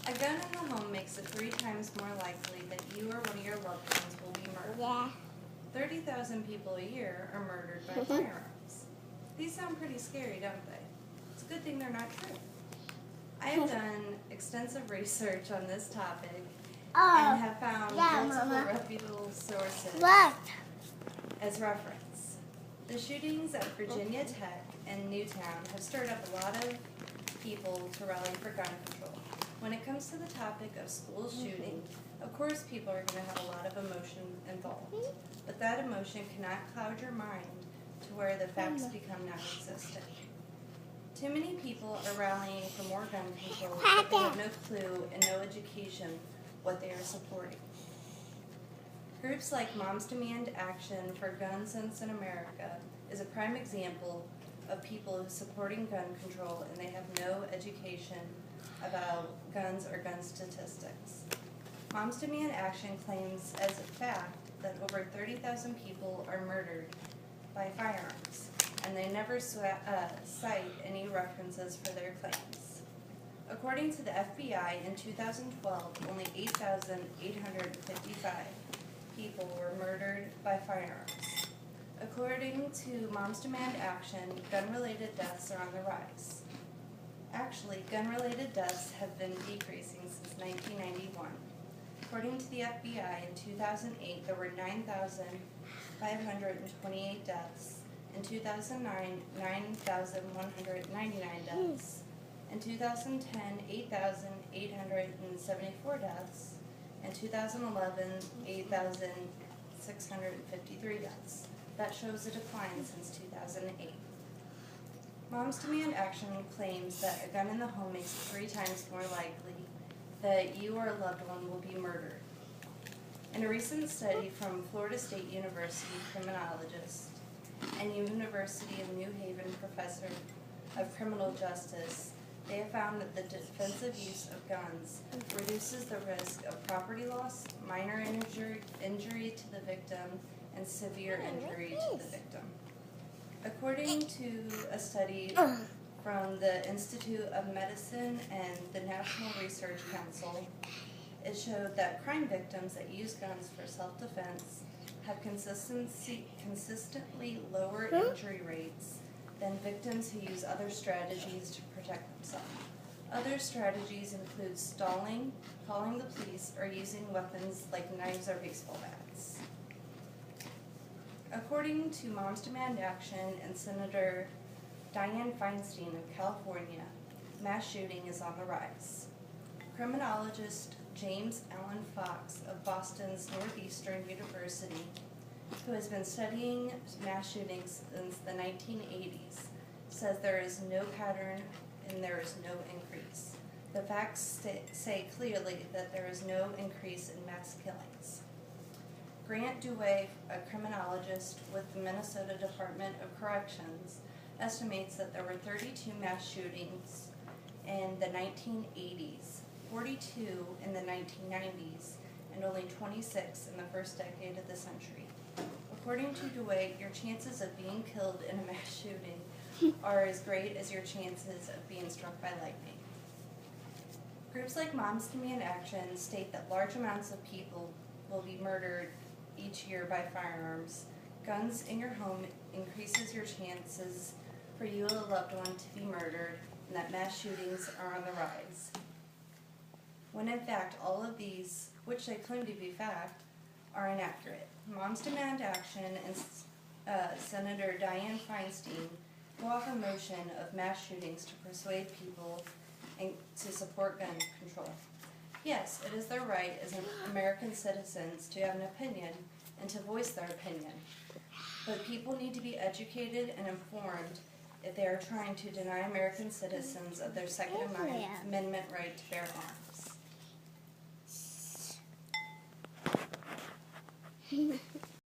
A gun in the home makes it 3 times more likely that you or one of your loved ones will be murdered. Yeah. 30,000 people a year are murdered by firearms. These sound pretty scary, don't they? It's a good thing they're not true. I have done extensive research on this topic and have found multiple reputable sources as reference. The shootings at Virginia Tech and Newtown have stirred up a lot of people to rally for gun control. When it comes to the topic of school shooting, of course people are going to have a lot of emotion involved, but that emotion cannot cloud your mind to where the facts become non-existent. Too many people are rallying for more gun control, but they have no clue and no education what they are supporting. Groups like Moms Demand Action for Gun Sense in America is a prime example of people who are supporting gun control and they have no education about guns or gun statistics. Moms Demand Action claims as a fact that over 30,000 people are murdered by firearms, and they never cite any references for their claims. According to the FBI, in 2012, only 8,855 people were murdered by firearms. According to Moms Demand Action, gun-related deaths are on the rise. Actually, gun-related deaths have been decreasing since 1991. According to the FBI, in 2008, there were 9,528 deaths. In 2009, 9,199 deaths. In 2010, 8,874 deaths. In 2011, 8,653 deaths. That shows a decline since 2008. Moms Demand Action claims that a gun in the home makes it 3 times more likely that you or a loved one will be murdered. In a recent study from Florida State University criminologist and University of New Haven professor of criminal justice, they have found that the defensive use of guns reduces the risk of property loss, minor injury to the victim, and severe injury to the victim. According to a study from the Institute of Medicine and the National Research Council, it showed that crime victims that use guns for self-defense have consistently lower injury rates than victims who use other strategies to protect themselves. Other strategies include stalling, calling the police, or using weapons like knives or baseball bats. According to Moms Demand Action and Senator Dianne Feinstein of California, mass shooting is on the rise. Criminologist James Allen Fox of Boston's Northeastern University, who has been studying mass shootings since the 1980s, says there is no pattern and there is no increase. The facts say clearly that there is no increase in mass killings. Grant Dewey, a criminologist with the Minnesota Department of Corrections, estimates that there were 32 mass shootings in the 1980s, 42 in the 1990s, and only 26 in the first decade of the century. According to Dewey, your chances of being killed in a mass shooting are as great as your chances of being struck by lightning. Groups like Moms Demand Action state that large amounts of people will be murdered each year by firearms. Guns in your home increases your chances for you or a loved one to be murdered, and that mass shootings are on the rise. When in fact, all of these, which they claim to be fact, are inaccurate. Moms Demand Action and Senator Dianne Feinstein go off a motion of mass shootings to persuade people and to support gun control. Yes, it is their right as American citizens to have an opinion and to voice their opinion. But people need to be educated and informed if they are trying to deny American citizens of their Second Amendment right to bear arms.